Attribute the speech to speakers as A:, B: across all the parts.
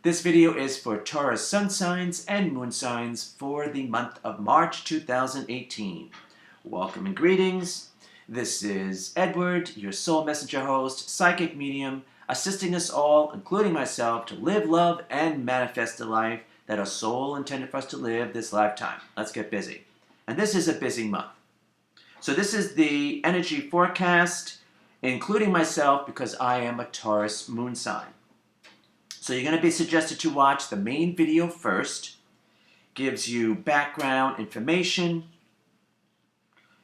A: This video is for Taurus Sun signs and Moon signs for the month of March 2018. Welcome and greetings. This is Edward, your soul messenger host, psychic medium, assisting us all, including myself, to live, love, and manifest the life that our soul intended for us to live this lifetime. Let's get busy. And this is a busy month. So this is the energy forecast, including myself, because I am a Taurus moon sign. So you're going to be suggested to watch the main video first. Gives you background information.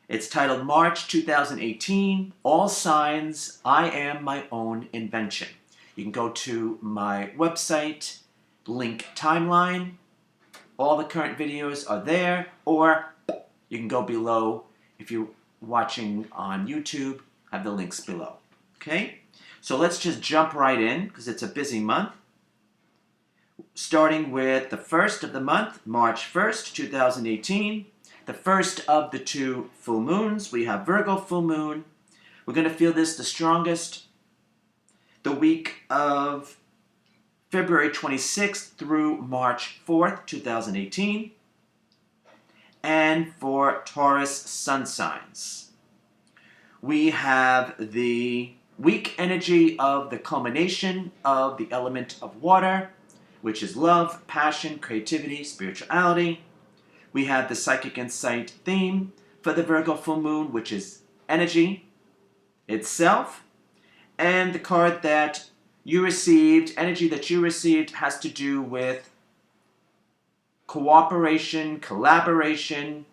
A: It's titled March 2018, All Signs, I Am My Own Invention. You can go to my website, link timeline. All the current videos are there, or you can go below if you're watching on YouTube, have the links below. Okay? So let's just jump right in because it's a busy month. Starting with the first of the month, March 1st, 2018, the first of the two full moons. We have Virgo full moon. We're going to feel this the strongest the week of February 26th through March 4th, 2018. And for Taurus sun signs, we have the weak energy of the culmination of the element of water, which is love, passion, creativity, spirituality. We have the psychic insight theme for the Virgo full moon, which is energy itself. And the card that you received, energy that you received, has to do with cooperation, collaboration,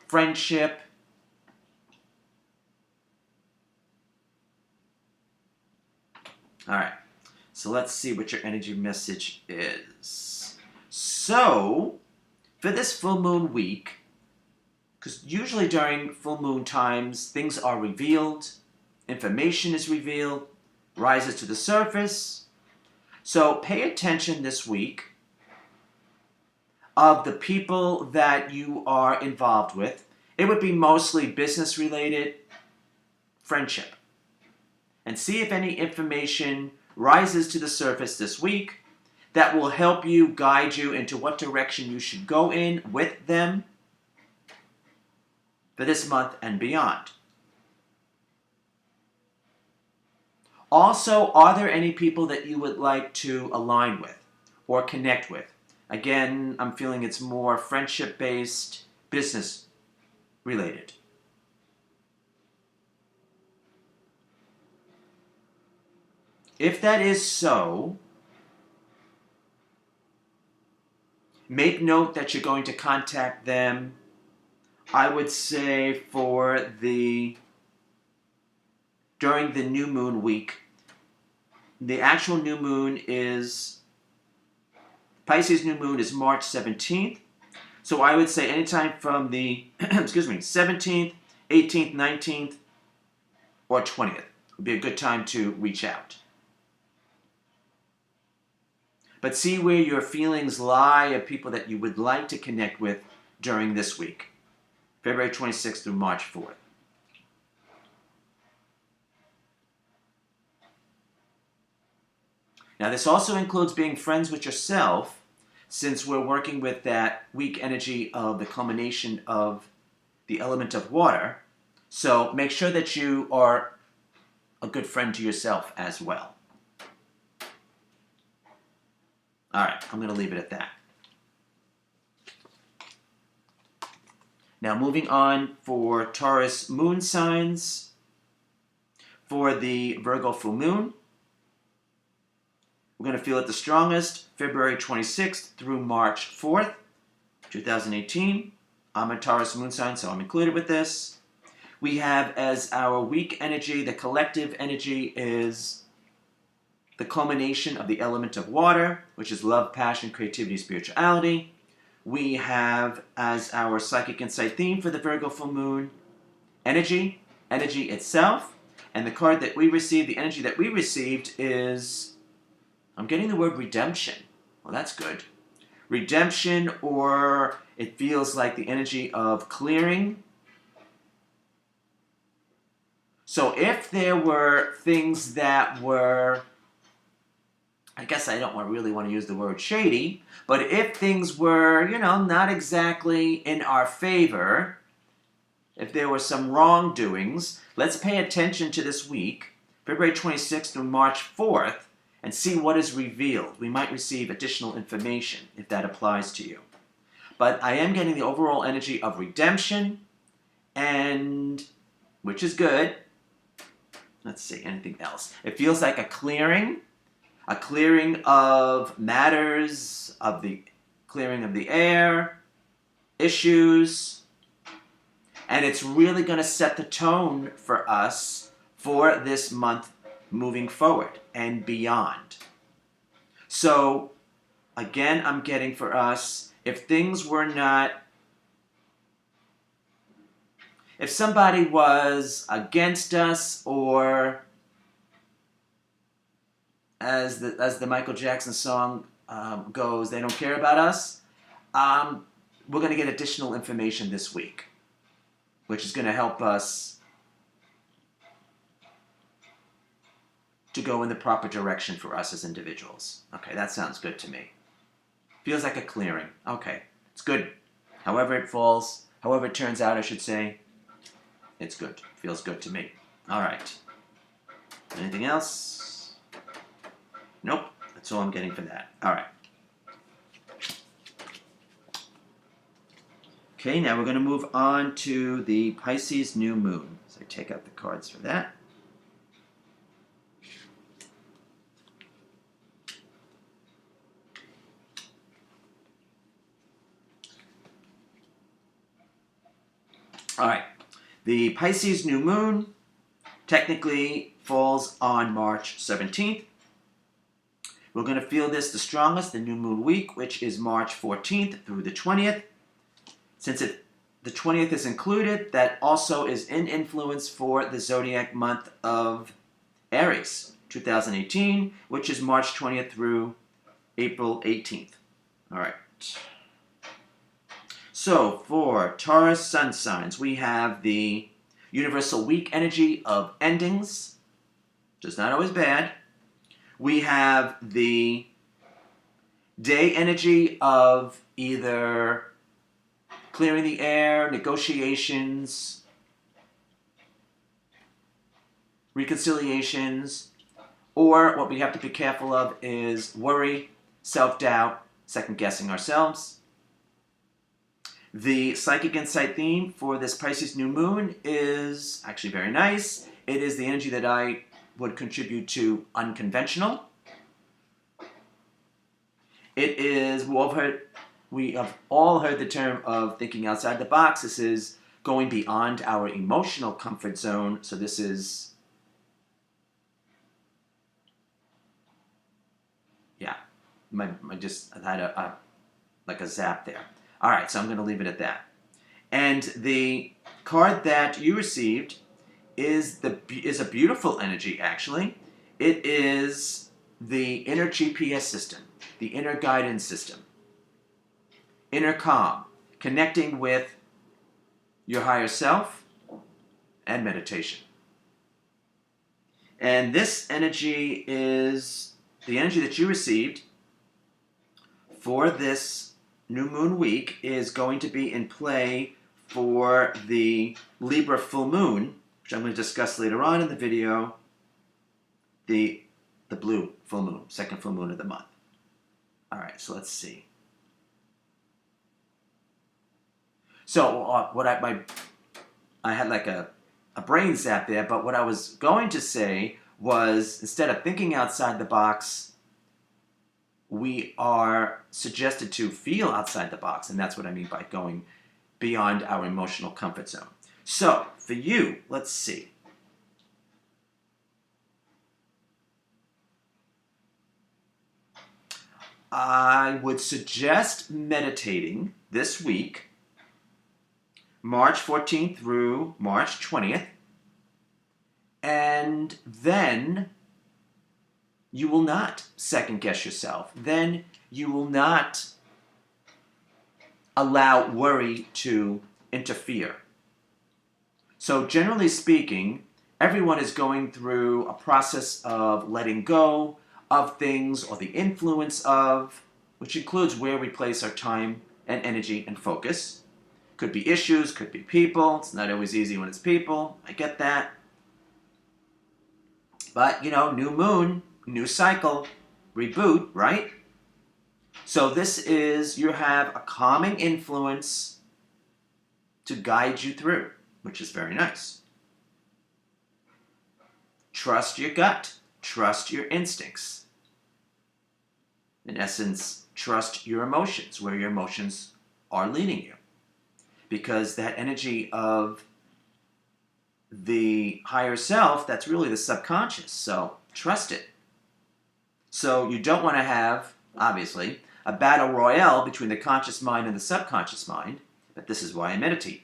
A: friendship. All right. So let's see what your energy message is. So, for this full moon week, because usually during full moon times, things are revealed, information is revealed, rises to the surface. So pay attention this week of the people that you are involved with. It would be mostly business related, friendship. And see if any information rises to the surface this week that will help you, guide you into what direction you should go in with them for this month and beyond. Also, are there any people that you would like to align with or connect with? Again, I'm feeling it's more friendship-based, business-related. If that is so, make note that you're going to contact them, I would say, during the new moon week. The actual new moon is, Pisces new moon is March 17th. So I would say anytime from the, 17th, 18th, 19th, or 20th would be a good time to reach out. But see where your feelings lie of people that you would like to connect with during this week, February 26th through March 4th. Now, this also includes being friends with yourself, since we're working with that weak energy of the culmination of the element of water. So make sure that you are a good friend to yourself as well. All right, I'm going to leave it at that. Now, moving on for Taurus moon signs. For the Virgo full moon, we're going to feel it the strongest February 26th through March 4th, 2018. I'm a Taurus moon sign, so I'm included with this. We have as our weak energy, the collective energy is the culmination of the element of water, which is love, passion, creativity, spirituality. We have as our psychic insight theme for the Virgo full moon, energy itself. And the card that we received, the energy that we received is, I'm getting the word redemption. Well, that's good. Redemption, or it feels like the energy of clearing. So if there were things that were I guess I don't really want to use the word shady, but if things were, not exactly in our favor, if there were some wrongdoings, let's pay attention to this week, February 26th through March 4th, and see what is revealed. We might receive additional information if that applies to you. But I am getting the overall energy of redemption, and which is good. Let's see, anything else? It feels like a clearing of matters, of the clearing of the air, issues, and it's really going to set the tone for us for this month moving forward and beyond. So, again, I'm getting for us, if things were not, if somebody was against us, or as the Michael Jackson song goes, they don't care about us, we're going to get additional information this week, which is going to help us to go in the proper direction for us as individuals. Okay, that sounds good to me. Feels like a clearing. Okay, it's good. However it falls, however it turns out, I should say, it's good. Feels good to me. All right. Anything else? Nope. That's all I'm getting for that. All right. Okay, now we're going to move on to the Pisces new moon. So I take out the cards for that. All right. The Pisces new moon technically falls on March 17th. We're going to feel this the strongest, the new moon week, which is March 14th through the 20th. Since the 20th is included, that also is in influence for the zodiac month of Aries, 2018, which is March 20th through April 18th. All right. So, for Taurus Sun signs, we have the universal week energy of endings, which is not always bad. We have the day energy of either clearing the air, negotiations, reconciliations, or what we have to be careful of is worry, self-doubt, second-guessing ourselves. The psychic insight theme for this Pisces new moon is actually very nice. It is the energy that I would contribute to unconventional. It is, we have all heard the term of thinking outside the box. This is going beyond our emotional comfort zone. So this is, yeah, I just had a zap there. All right, so I'm going to leave it at that. And the card that you received is a beautiful energy, actually. It is the inner GPS system, the inner guidance system, inner calm, connecting with your higher self, and meditation. And this energy is the energy that you received for this new moon week is going to be in play for the Libra full moon, which I'm going to discuss later on in the video, the blue full moon, second full moon of the month. All right, so let's see. So I had like a brain zap there, but what I was going to say was, instead of thinking outside the box, we are suggested to feel outside the box, and that's what I mean by going beyond our emotional comfort zone. So, for you, let's see. I would suggest meditating this week, March 14th through March 20th, and then you will not second guess yourself. Then you will not allow worry to interfere. So generally speaking, everyone is going through a process of letting go, of things or the influence of, which includes where we place our time and energy and focus. Could be issues, could be people. It's not always easy when it's people. I get that. But, new moon, new cycle, reboot, right? So this is, you have a calming influence to guide you through, which is very nice. Trust your gut. Trust your instincts. In essence, trust your emotions, where your emotions are leading you. Because that energy of the higher self, that's really the subconscious. So trust it. So you don't want to have, obviously, a battle royale between the conscious mind and the subconscious mind. But this is why I meditate.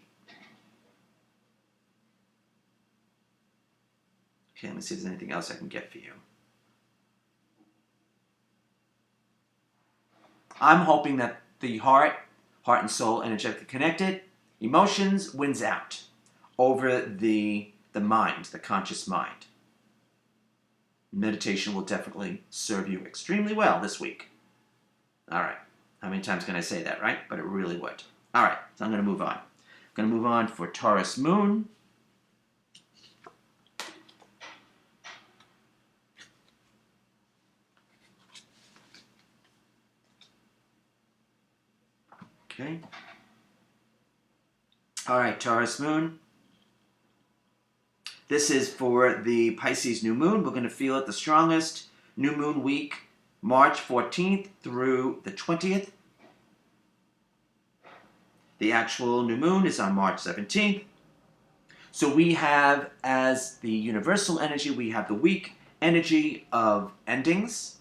A: Okay, let me see if there's anything else I can get for you. I'm hoping that the heart and soul energetically connected, emotions wins out over the mind, the conscious mind. Meditation will definitely serve you extremely well this week. All right. How many times can I say that, right? But it really would. All right. So I'm going to move on. I'm going to move on for Taurus Moon. Okay. All right, Taurus Moon. This is for the Pisces new moon. We're going to feel it the strongest. New moon week, March 14th through the 20th. The actual new moon is on March 17th. So we have, as the universal energy, we have the week energy of endings.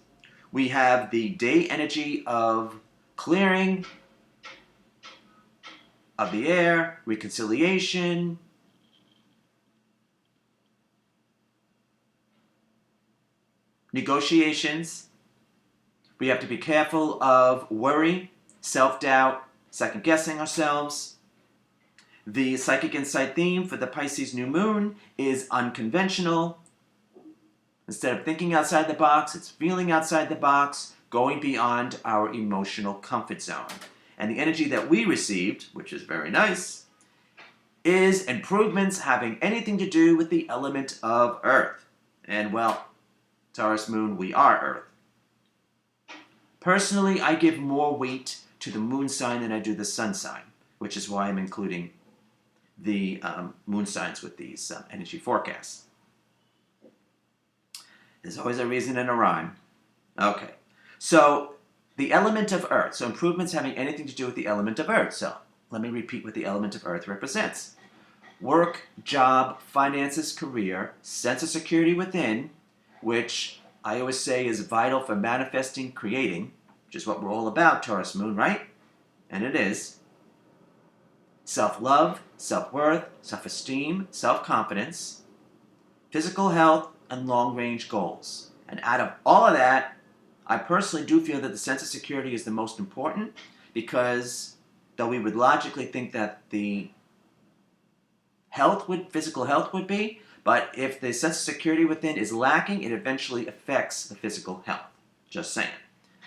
A: We have the day energy of clearing of the air, reconciliation, negotiations. We have to be careful of worry, self-doubt, second-guessing ourselves. The psychic insight theme for the Pisces new moon is unconventional. Instead of thinking outside the box, it's feeling outside the box, going beyond our emotional comfort zone. And the energy that we received, which is very nice, is improvements having anything to do with the element of Earth. And well, Taurus Moon, we are Earth. Personally, I give more weight to the moon sign than I do the sun sign, which is why I'm including the moon signs with these energy forecasts. There's always a reason and a rhyme. Okay, so the element of Earth. So improvements having anything to do with the element of Earth. So let me repeat what the element of Earth represents. Work, job, finances, career, sense of security within, which I always say is vital for manifesting, creating, which is what we're all about, Taurus Moon, right? And it is. Self-love, self-worth, self-esteem, self-confidence, physical health, and long-range goals. And out of all of that, I personally do feel that the sense of security is the most important, because though we would logically think that the physical health would be, but if the sense of security within is lacking, it eventually affects the physical health. Just saying.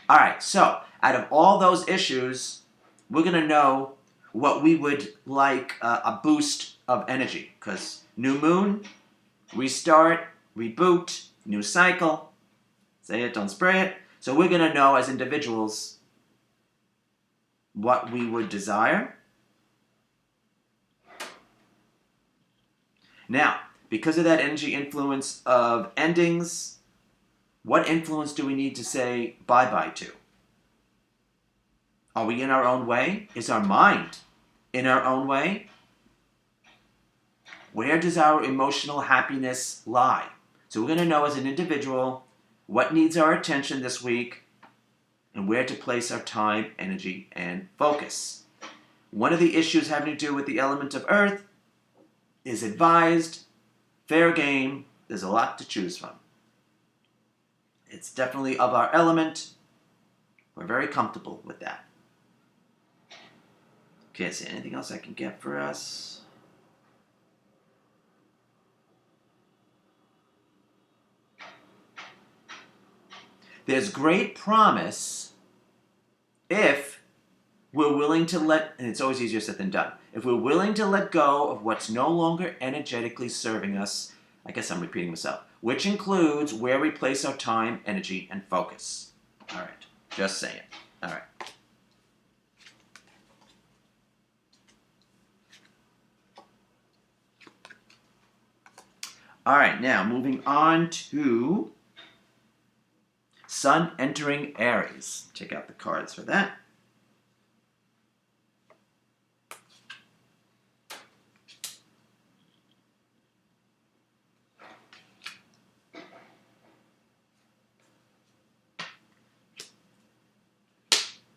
A: All right, so out of all those issues, we're going to know what we would like a boost of energy, because new moon, restart, reboot, new cycle. Say it, don't spray it. So we're going to know as individuals what we would desire. Now, because of that energy influence of endings, what influence do we need to say bye-bye to? Are we in our own way? Is our mind in our own way? Where does our emotional happiness lie? So we're going to know as an individual what needs our attention this week and where to place our time, energy, and focus. One of the issues having to do with the element of Earth is advised, fair game. There's a lot to choose from. It's definitely of our element. We're very comfortable with that. Okay, is there anything else I can get for us? There's great promise if we're willing to and it's always easier said than done, if we're willing to let go of what's no longer energetically serving us, I guess I'm repeating myself, which includes where we place our time, energy, and focus. All right, just saying. All right. All right, now moving on to Sun entering Aries. Check out the cards for that.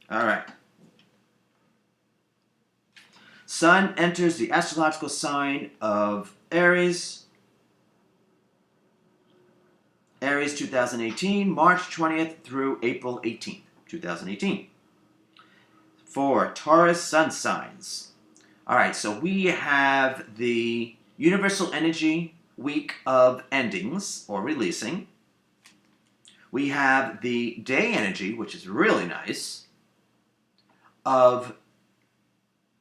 A: All right. Sun enters the astrological sign of Aries. Aries 2018, March 20th through April 18th, 2018. For Taurus Sun signs. All right, so we have the universal energy week of endings or releasing. We have the day energy, which is really nice, of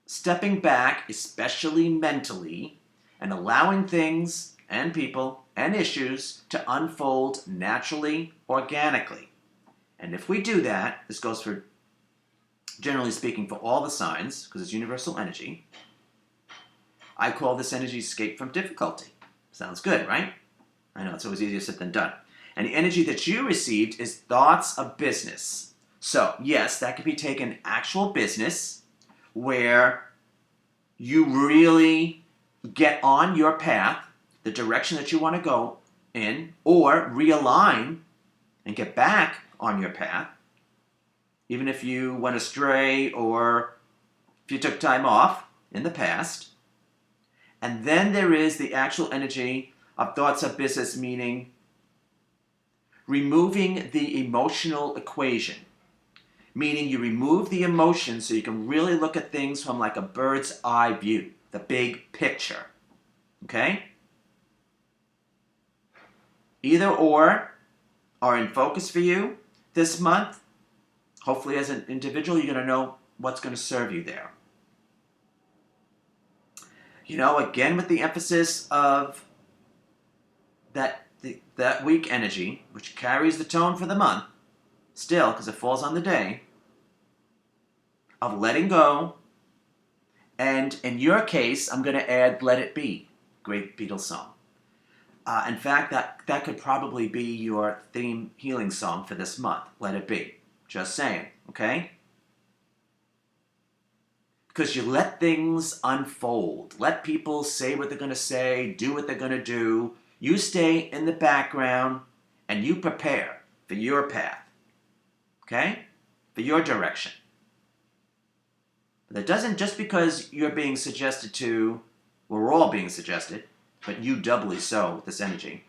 A: stepping back, especially mentally, and allowing things and people and issues to unfold naturally, organically. And if we do that, this goes for, generally speaking, for all the signs, because it's universal energy, I call this energy escape from difficulty. Sounds good, right? I know, it's always easier said than done. And the energy that you received is thoughts of business. So, yes, that could be taken actual business, where you really get on your path, the direction that you want to go in, or realign and get back on your path, even if you went astray or if you took time off in the past. And then there is the actual energy of thoughts of business, meaning removing the emotional equation. Meaning you remove the emotion so you can really look at things from like a bird's eye view, the big picture. Okay? Either or are in focus for you this month. Hopefully as an individual, you're going to know what's going to serve you there. You know, again with the emphasis of that weak energy, which carries the tone for the month, still, because it falls on the day, of letting go. And in your case, I'm going to add Let It Be, great Beatles song. In fact, that could probably be your theme healing song for this month, Let It Be. Just saying, okay? Because you let things unfold. Let people say what they're going to say, do what they're going to do. You stay in the background and you prepare for your path. Okay? For your direction. But that doesn't, just because you're being suggested to, we're all being suggested, but you doubly so with this energy,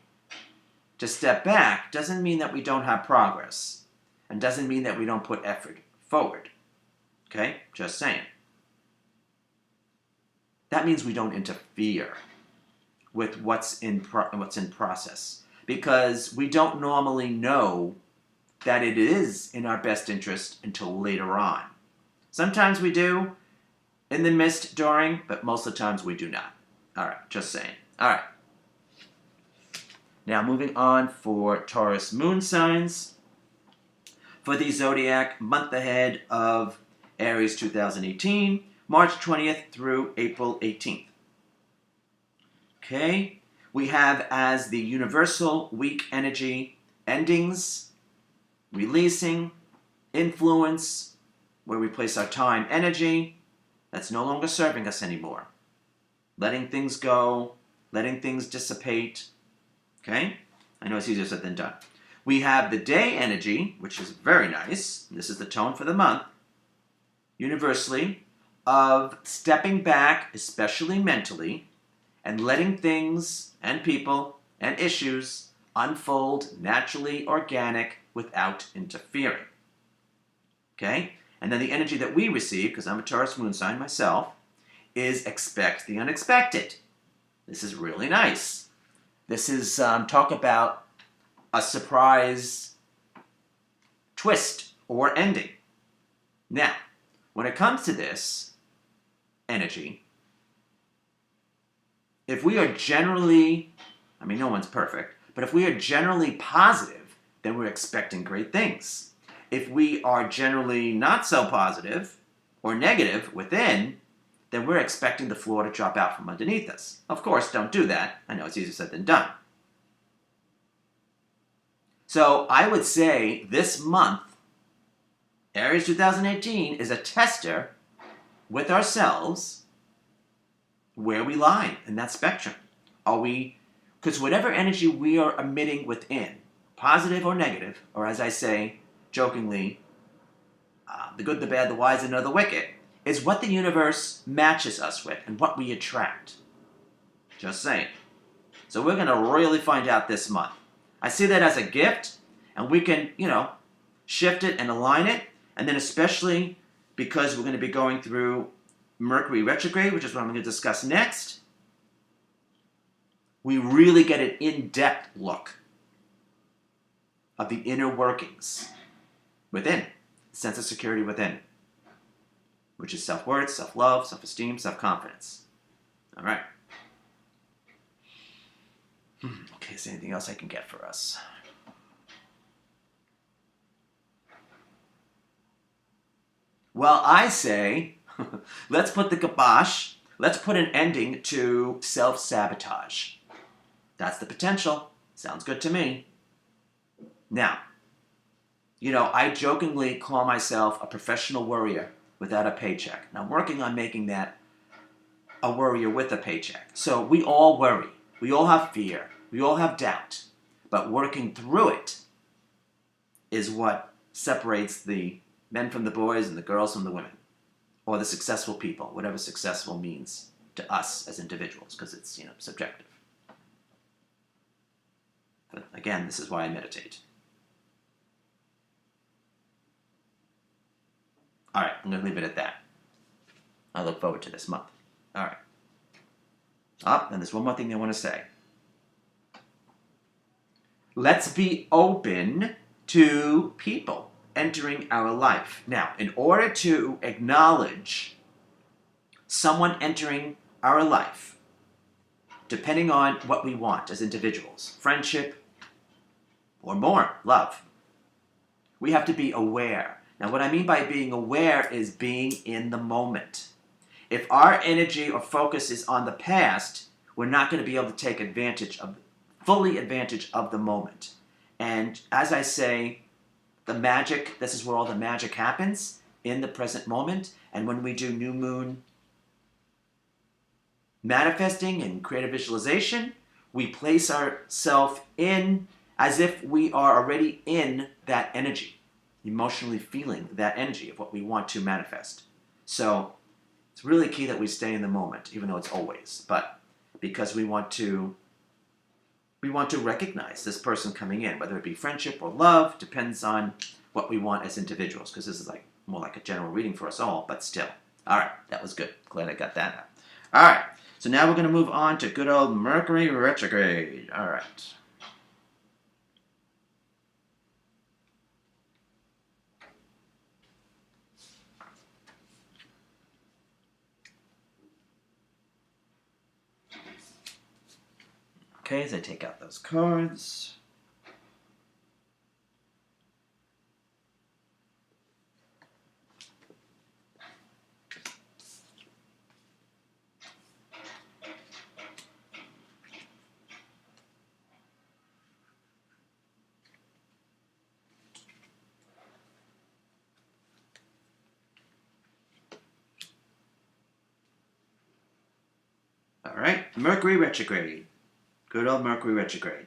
A: to step back doesn't mean that we don't have progress. And doesn't mean that we don't put effort forward. Okay? Just saying. That means we don't interfere with what's in process. Because we don't normally know that it is in our best interest until later on. Sometimes we do, in the midst, during, but most of the times we do not. All right, just saying. All right. Now moving on for Taurus moon signs. For the zodiac month ahead of Aries 2018, March 20th through April 18th. Okay, we have as the universal weak energy endings, releasing, influence, where we place our time, energy, that's no longer serving us anymore. Letting things go, letting things dissipate. Okay? I know it's easier said than done. We have the day energy, which is very nice. This is the tone for the month. Universally, of stepping back, especially mentally, and letting things and people and issues unfold naturally, organic, without interfering. Okay? And then the energy that we receive, because I'm a Taurus moon sign myself, is expect the unexpected. This is really nice. This is talk about a surprise twist or ending. Now, when it comes to this energy, if we are generally, I mean, no one's perfect, but if we are generally positive, then we're expecting great things. If we are generally not so positive or negative within, then we're expecting the floor to drop out from underneath us. Of course, don't do that. I know it's easier said than done. So I would say this month, Aries 2018, is a tester with ourselves where we lie in that spectrum. Are we, because whatever energy we are emitting within, positive or negative, or as I say jokingly, the good, the bad, the wise, and the wicked, is what the universe matches us with and what we attract. Just saying. So we're going to royally find out this month. I see that as a gift, and we can, shift it and align it, and then especially because we're going to be going through Mercury Retrograde, which is what I'm going to discuss next, we really get an in-depth look of the inner workings within, sense of security within, which is self-worth, self-love, self-esteem, self-confidence. All right. Okay, is there anything else I can get for us? Well, I say, let's put the kibosh, let's put an ending to self-sabotage. That's the potential. Sounds good to me. Now, I jokingly call myself a professional worrier without a paycheck. And I'm working on making that a worrier with a paycheck. So we all worry. We all have fear. We all have doubt. But working through it is what separates the men from the boys and the girls from the women. Or the successful people, whatever successful means to us as individuals, because it's, subjective. But again, this is why I meditate. All right, I'm going to leave it at that. I look forward to this month. All right. And there's one more thing I want to say. Let's be open to people entering our life. Now, in order to acknowledge someone entering our life, depending on what we want as individuals, friendship or more, love, we have to be aware. Now, what I mean by being aware is being in the moment. If our energy or focus is on the past, we're not going to be able to take fully advantage of the moment. And as I say, this is where all the magic happens, in the present moment. And when we do new moon manifesting and creative visualization, we place ourselves in as if we are already in that energy, emotionally feeling that energy of what we want to manifest. So it's really key that we stay in the moment, even though it's always, but because we want to recognize this person coming in, whether it be friendship or love, depends on what we want as individuals, because this is more like a general reading for us all, but still. All right, that was good. Glad I got that out. All right, so now we're going to move on to good old Mercury Retrograde. All right. Okay, as I take out those cards. All right, Mercury Retrograde. Good old Mercury Retrograde.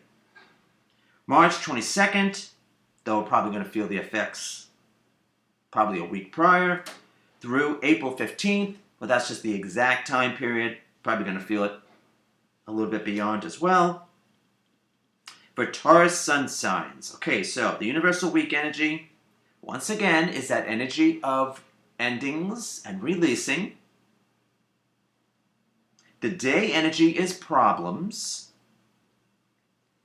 A: March 22nd, though we're probably going to feel the effects probably a week prior, through April 15th. Well, that's just the exact time period. Probably going to feel it a little bit beyond as well. For Taurus Sun signs. Okay, so the universal week energy, once again, is that energy of endings and releasing. The day energy is problems.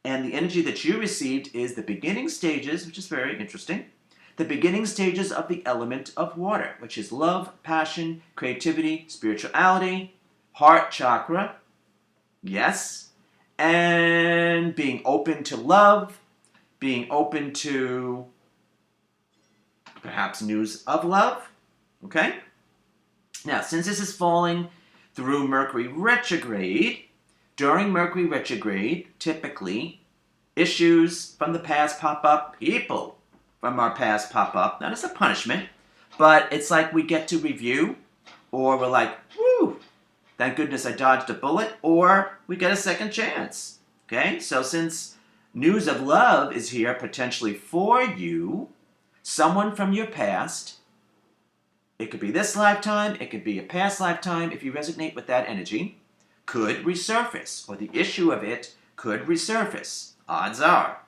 A: And the energy that you received is the beginning stages, which is very interesting. the beginning stages of the element of water, which is love, passion, creativity, spirituality, heart chakra, yes, and being open to love, being open to perhaps news of love, okay? Now, since this is falling through Mercury retrograde, during Mercury retrograde, typically, issues from the past pop up, people from our past pop up, not as a punishment, but it's like we get to review, or we're like, woo, thank goodness I dodged a bullet, or we get a second chance, okay? So since news of love is here potentially for you, someone from your past, it could be this lifetime, it could be a past lifetime, if you resonate with that energy, could resurface, or the issue of it could resurface. Odds are.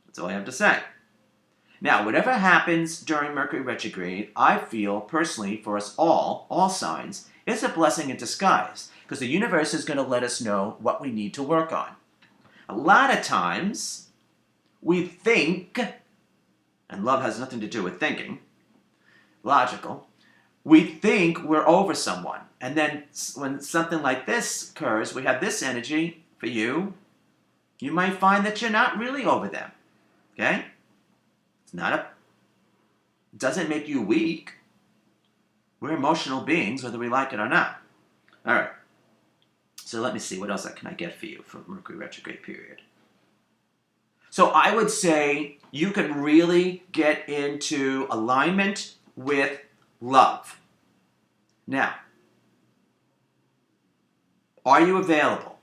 A: That's all I have to say. Now, whatever happens during Mercury retrograde, I feel personally for us all signs, it's a blessing in disguise, because the universe is going to let us know what we need to work on. A lot of times, we think, and love has nothing to do with thinking, logical, we think we're over someone. And then when something like this occurs, we have this energy for you, you might find that you're not really over them. Okay? It doesn't make you weak. We're emotional beings, whether we like it or not. All right. So let me see, what else can I get for you for Mercury retrograde period? So I would say you can really get into alignment with love. Now, are you available?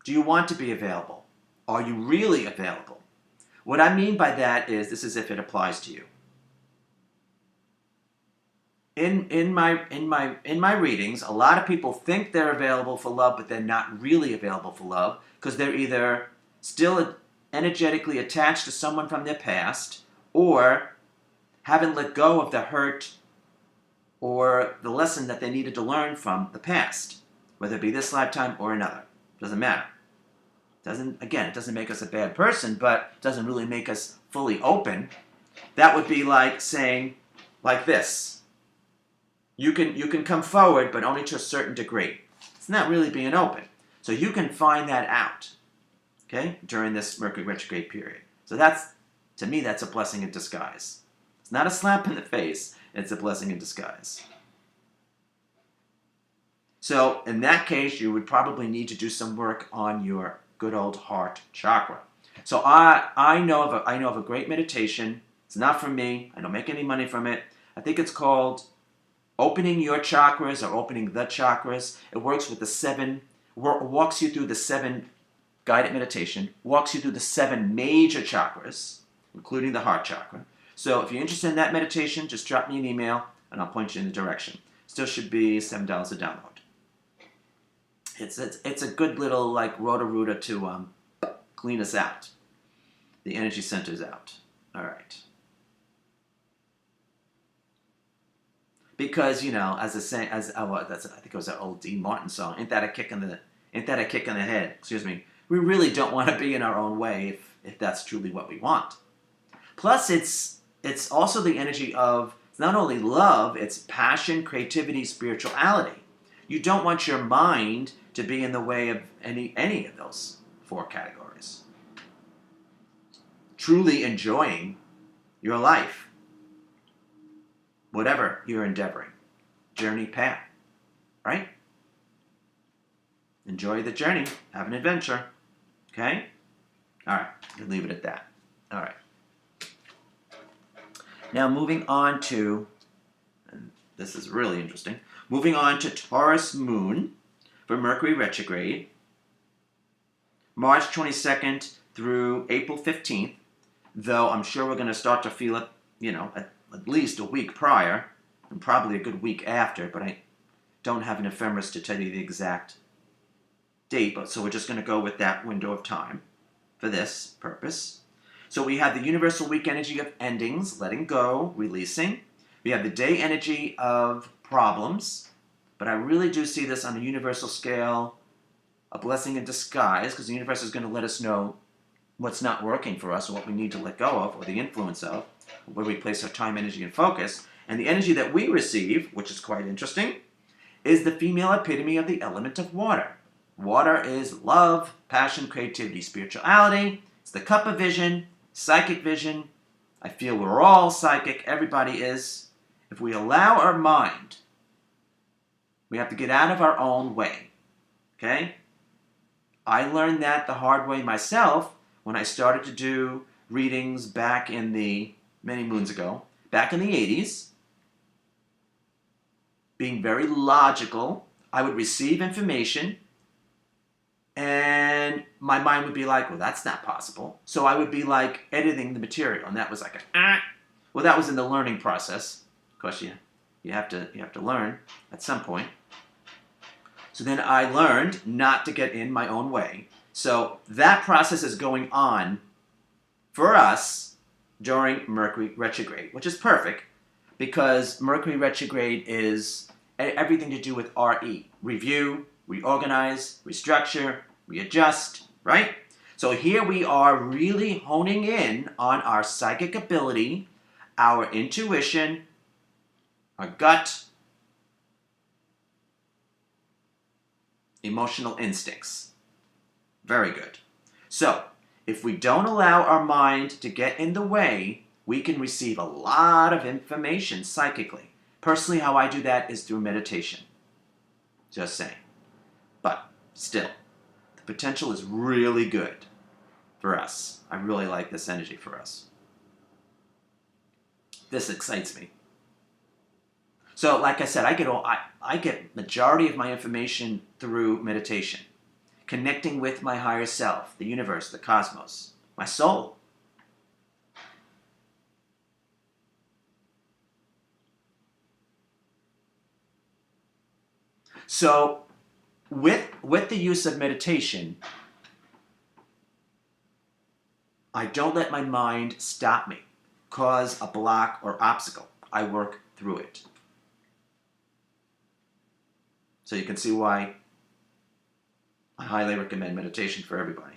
A: Do you want to be available? Are you really available? What I mean by that is, this is if it applies to you. In my readings, a lot of people think they're available for love, but they're not really available for love, because they're either still energetically attached to someone from their past, or haven't let go of the hurt or the lesson that they needed to learn from the past, whether it be this lifetime or another. Doesn't matter. It doesn't make us a bad person, but it doesn't really make us fully open. That would be like saying, like this. You can come forward, but only to a certain degree. It's not really being open. So you can find that out, okay, during this Mercury retrograde period. So to me, that's a blessing in disguise. It's not a slap in the face. It's a blessing in disguise. So in that case, you would probably need to do some work on your good old heart chakra. So I know of a great meditation. It's not from me. I don't make any money from it. I think it's called Opening Your Chakras, or Opening the Chakras. It works with the seven, walks you through the seven, guided meditation, walks you through the seven major chakras, including the heart chakra. So if you're interested in that meditation, just drop me an email and I'll point you in the direction. Still should be $7 a download. It's a good little like rotor-rooter to clean us out. The energy centers out. All right. Because, you know, as a saying, I think it was an old Dean Martin song, ain't that a kick in the head? Excuse me. We really don't want to be in our own way if that's truly what we want. Plus, it's also the energy of, it's not only love, it's passion, creativity, spirituality. You don't want your mind to be in the way of any of those four categories. Truly enjoying your life, whatever you're endeavoring, journey, path, right? Enjoy the journey, have an adventure, okay? All right, we'll leave it at that. All right. Now moving on to, and this is really interesting, moving on to Taurus Moon for Mercury retrograde, March 22nd through April 15th, though I'm sure we're going to start to feel it, you know, at least a week prior, and probably a good week after, but I don't have an ephemeris to tell you the exact date, so we're just going to go with that window of time for this purpose. So we have the universal week energy of endings, letting go, releasing. We have the day energy of problems, but I really do see this on a universal scale, a blessing in disguise, because the universe is going to let us know what's not working for us, or what we need to let go of, or the influence of. where we place our time, energy, and focus. And the energy that we receive, which is quite interesting, is the female epitome of the element of water. Water is love, passion, creativity, spirituality. It's the cup of vision, psychic vision. I feel we're all psychic. Everybody is. If we allow our mind, we have to get out of our own way. Okay? I learned that the hard way myself when I started to do readings back in the, many moons ago, back in the 80s. Being very logical, I would receive information and my mind would be like, well, that's not possible. So I would be like editing the material, and that was like well, that was in the learning process. Of course, you have to learn at some point. So then I learned not to get in my own way. So that process is going on for us during Mercury retrograde, which is perfect because Mercury retrograde is everything to do with RE. Review, reorganize, restructure, readjust, right? So here we are really honing in on our psychic ability, our intuition, our gut, emotional instincts. Very good. So, if we don't allow our mind to get in the way, we can receive a lot of information psychically. Personally, how I do that is through meditation. Just saying. But, still, the potential is really good for us. I really like this energy for us. This excites me. So, like I said, I get majority of my information through meditation. Connecting with my higher self, the universe, the cosmos, my soul. So, with the use of meditation, I don't let my mind stop me, cause a block or obstacle. I work through it. So you can see why I highly recommend meditation for everybody.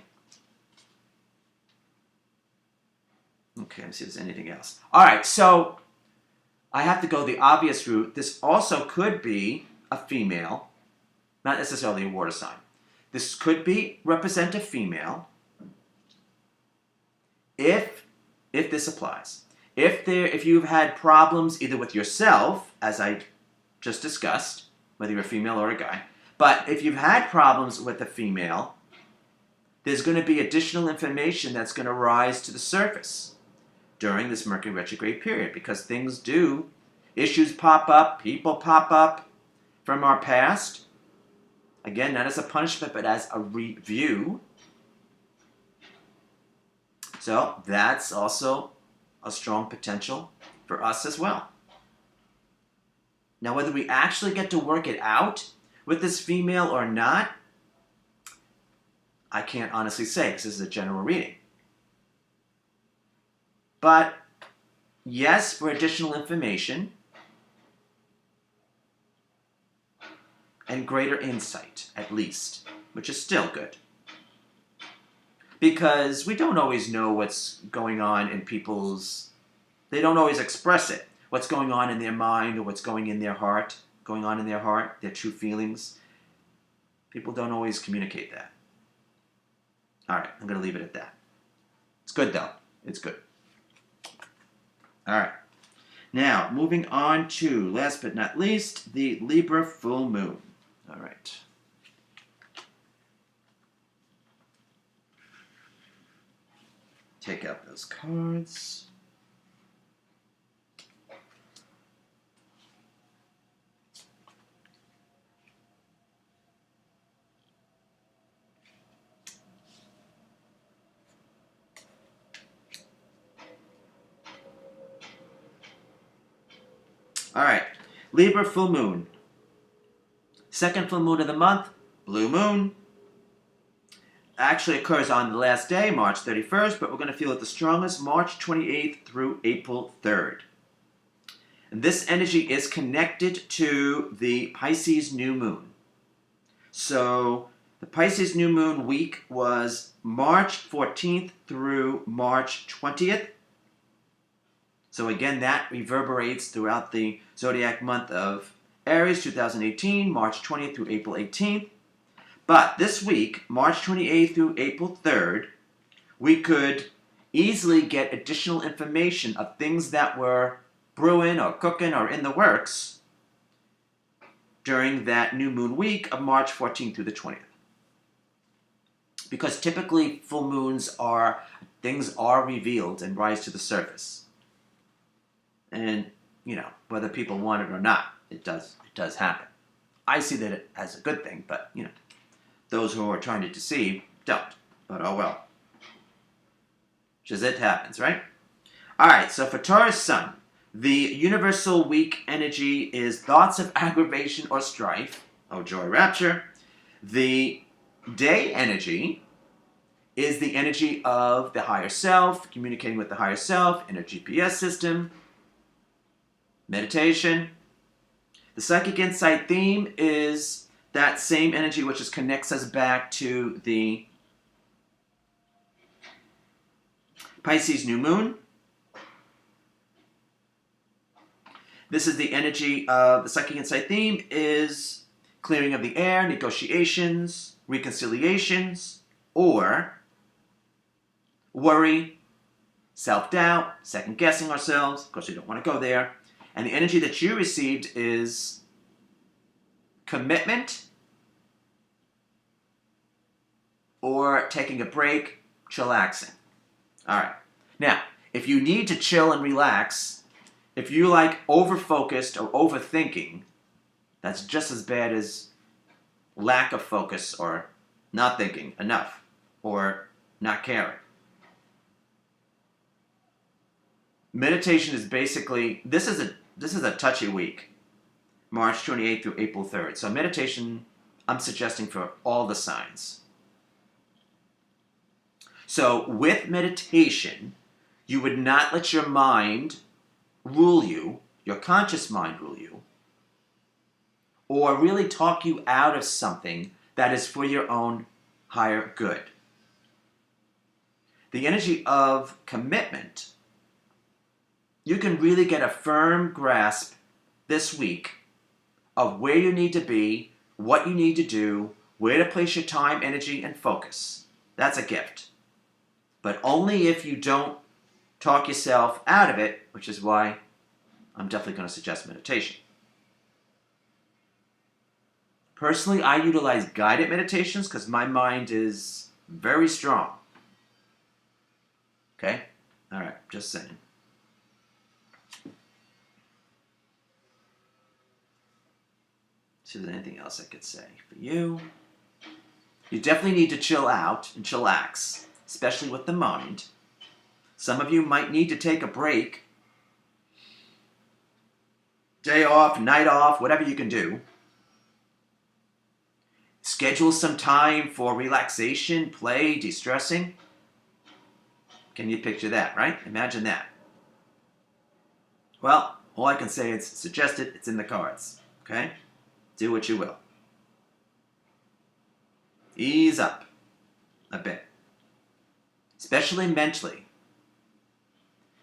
A: Okay, let's see if there's anything else. All right, so I have to go the obvious route. This also could be a female, not necessarily a water sign. This could represent a female if this applies. If you've had problems either with yourself, as I just discussed, whether you're a female or a guy, but if you've had problems with a female, there's going to be additional information that's going to rise to the surface during this Mercury retrograde period because issues pop up, people pop up from our past. Again, not as a punishment, but as a review. So that's also a strong potential for us as well. Now, whether we actually get to work it out with this female or not, I can't honestly say because this is a general reading. But yes, for additional information and greater insight, at least, which is still good. Because we don't always know what's going on in they don't always express it. What's going on in their mind or what's going on in their heart, their true feelings. People don't always communicate that. All right, I'm going to leave it at that. It's good, though. It's good. All right. Now, moving on to, last but not least, the Libra full moon. All right. Take out those cards. All right, Libra full moon. Second full moon of the month, blue moon. Actually occurs on the last day, March 31st, but we're going to feel it the strongest March 28th through April 3rd. And this energy is connected to the Pisces new moon. So the Pisces new moon week was March 14th through March 20th. So again, that reverberates throughout the zodiac month of Aries 2018, March 20th through April 18th. But this week, March 28th through April 3rd, we could easily get additional information of things that were brewing or cooking or in the works during that new moon week of March 14th through the 20th. Because typically full moons things are revealed and rise to the surface. And, whether people want it or not, it does happen. I see that as a good thing, but, those who are trying to deceive don't. But oh well. Just it happens, right? All right, so for Taurus Sun, the universal week energy is thoughts of aggravation or strife, oh joy, rapture. The day energy is the energy of the higher self, communicating with the higher self, inner GPS system, meditation. The psychic insight theme is that same energy which connects us back to the Pisces new moon. This is the energy of the psychic insight theme is clearing of the air, negotiations, reconciliations, or worry, self-doubt, second-guessing ourselves. Of course, we don't want to go there. And the energy that you received is commitment or taking a break, chillaxing. All right. Now, if you need to chill and relax, if you like over-focused or overthinking, that's just as bad as lack of focus or not thinking enough or not caring. Meditation is basically, this is a touchy week, March 28th through April 3rd. So meditation, I'm suggesting for all the signs. So with meditation, you would not let your mind rule you, your conscious mind rule you, or really talk you out of something that is for your own higher good. The energy of commitment, you can really get a firm grasp this week of where you need to be, what you need to do, where to place your time, energy, and focus. That's a gift. But only if you don't talk yourself out of it, which is why I'm definitely going to suggest meditation. Personally, I utilize guided meditations because my mind is very strong. Okay? All right, just saying. See if there's anything else I could say for you. You definitely need to chill out and chillax, especially with the mind. Some of you might need to take a break. Day off, night off, whatever you can do. Schedule some time for relaxation, play, de-stressing. Can you picture that, right? Imagine that. Well, all I can say is suggest it, it's in the cards. Okay? Do what you will. Ease up a bit. Especially mentally.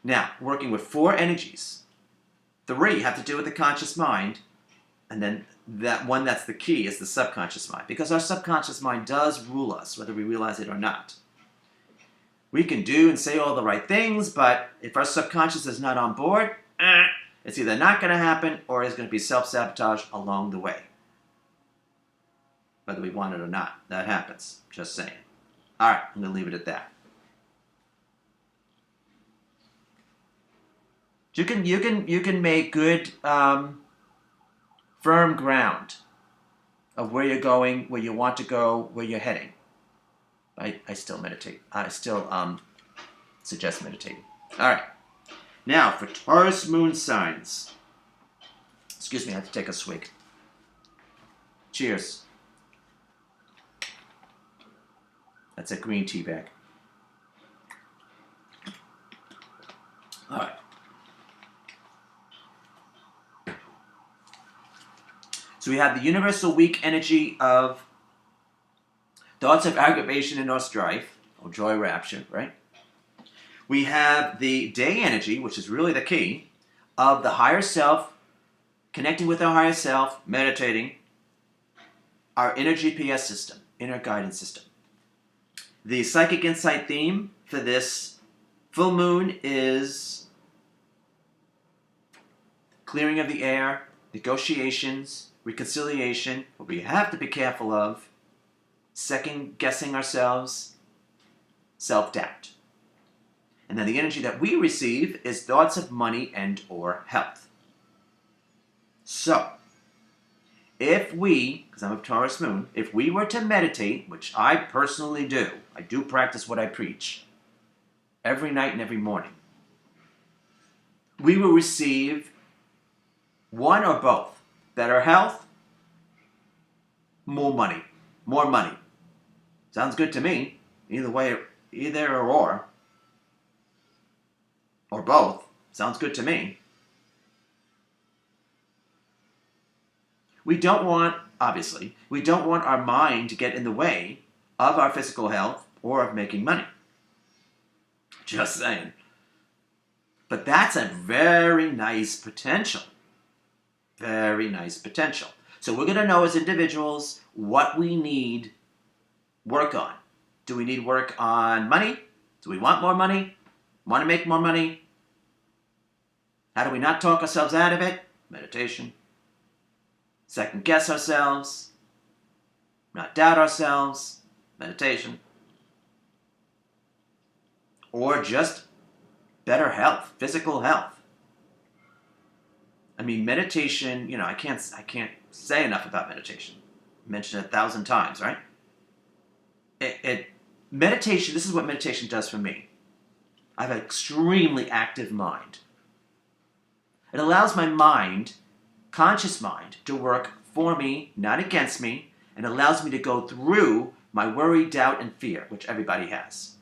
A: Now, working with 4 energies. 3 have to do with the conscious mind. And then that one that's the key is the subconscious mind. Because our subconscious mind does rule us, whether we realize it or not. We can do and say all the right things, but if our subconscious is not on board, it's either not going to happen or it's going to be self-sabotage along the way. Whether we want it or not, that happens. Just saying. All right, I'm going to leave it at that. You can make good, firm ground of where you're going, where you want to go, where you're heading. I still meditate. I still suggest meditating. All right. Now for Taurus moon signs. Excuse me, I have to take a swig. Cheers. That's a green tea bag. All right. So we have the universal weak energy of thoughts of aggravation and or strife, or joy, rapture, right? We have the day energy, which is really the key, of the higher self, connecting with our higher self, meditating, our inner GPS system, inner guidance system. The psychic insight theme for this full moon is clearing of the air, negotiations, reconciliation, what we have to be careful of, second guessing ourselves, self-doubt. And then the energy that we receive is thoughts of money and or health. So, if we, because I'm a Taurus moon, if we were to meditate, which I personally do, I do practice what I preach, every night and every morning, we will receive one or both. Better health, more money. More money. Sounds good to me. Either way, either or both. Sounds good to me. We don't want, obviously, we don't want our mind to get in the way of our physical health or of making money. Just saying. But that's a very nice potential. Very nice potential. So we're going to know as individuals what we need work on. Do we need work on money? Do we want more money? Want to make more money? How do we not talk ourselves out of it? Meditation. Second guess ourselves. Not doubt ourselves. Meditation. Or just better health, physical health. I mean, meditation, I can't say enough about meditation. I mentioned it 1,000 times, right? Meditation, this is what meditation does for me. I have an extremely active mind. It allows my mind, conscious mind, to work for me, not against me, and allows me to go through my worry, doubt, and fear, which everybody has.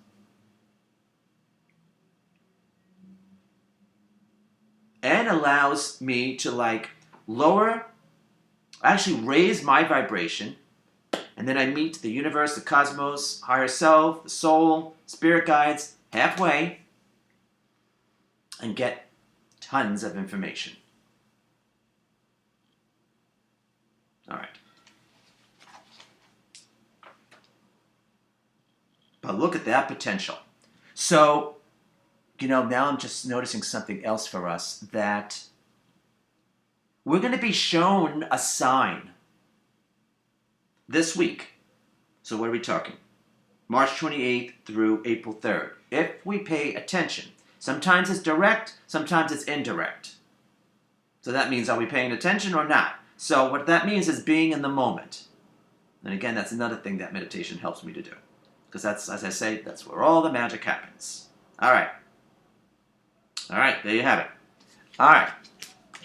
A: And allows me to raise my vibration, and then I meet the universe, the cosmos, higher self, the soul, spirit guides, halfway, and get tons of information. All right. But look at that potential. So, now I'm just noticing something else for us, that we're going to be shown a sign this week. So what are we talking? March 28th through April 3rd. If we pay attention. Sometimes it's direct, sometimes it's indirect. So that means, are we paying attention or not? So what that means is being in the moment. And again, that's another thing that meditation helps me to do. Because that's, as I say, that's where all the magic happens. All right. All right, there you have it. All right.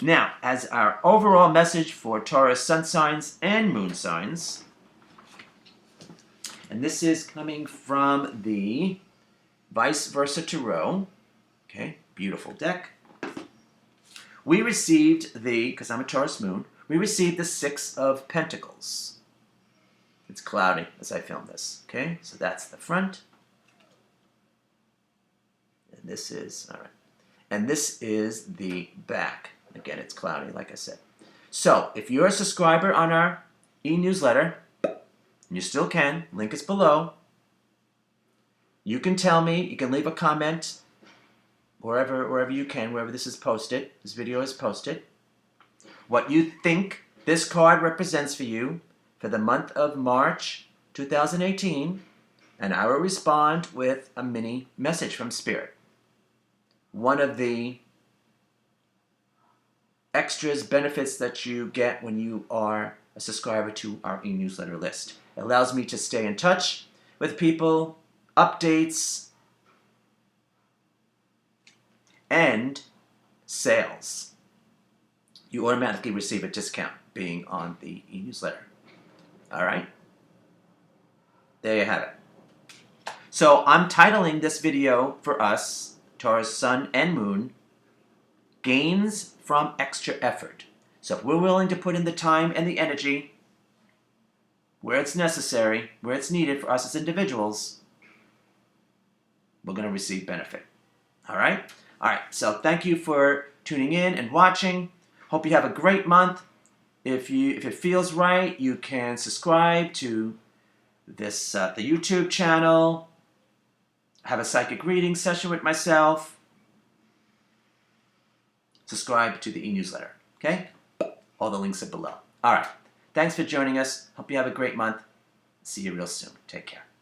A: Now, as our overall message for Taurus sun signs and moon signs, and this is coming from the Vice Versa Tarot. Okay, beautiful deck. We received because I'm a Taurus moon, we received the Six of Pentacles. It's cloudy as I film this. Okay, so that's the front. And this is, all right. And this is the back. Again, it's cloudy, like I said. So, if you're a subscriber on our e-newsletter, and you still can, link is below, you can tell me, you can leave a comment wherever you can, wherever this is posted, this video is posted, what you think this card represents for you for the month of March 2018, and I will respond with a mini message from Spirit. One of the extras, benefits that you get when you are a subscriber to our e-newsletter list. It allows me to stay in touch with people, updates, and sales. You automatically receive a discount being on the e-newsletter. All right? There you have it. So I'm titling this video for us, Taurus Sun and Moon, Gains from Extra Effort. So if we're willing to put in the time and the energy where it's necessary, where it's needed for us as individuals, we're going to receive benefit. All right? All right, so thank you for tuning in and watching. Hope you have a great month. If it feels right, you can subscribe to this the YouTube channel, have a psychic reading session with myself, subscribe to the e-newsletter, okay? All the links are below. All right, thanks for joining us. Hope you have a great month. See you real soon. Take care.